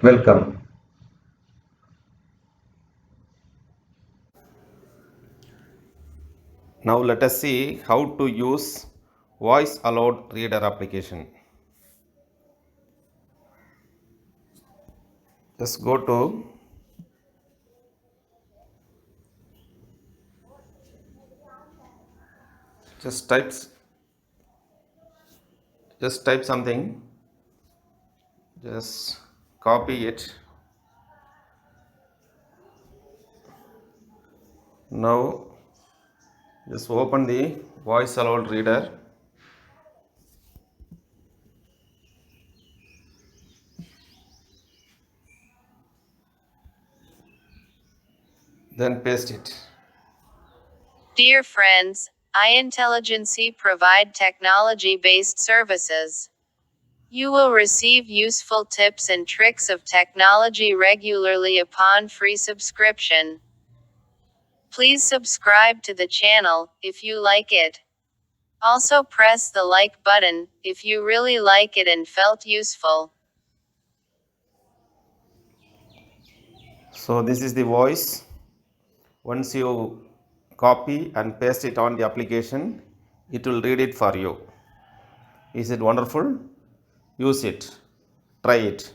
Welcome. Now let us see how to use Voice Aloud Reader application. Just go to just types just type something, just copy it. Now just open the Voice Aloud Reader. Then paste it. Dear friends, iINTELLIGENCei provide technology-based services. You will receive useful tips and tricks of technology regularly upon free subscription. Please subscribe to the channel if you like it. Also press the like button if you really like it and felt useful. So this is the voice. Once you copy and paste it on the application, it will read it for you. Is it wonderful? Use it. Try it.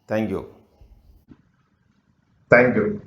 Thank you. Thank you.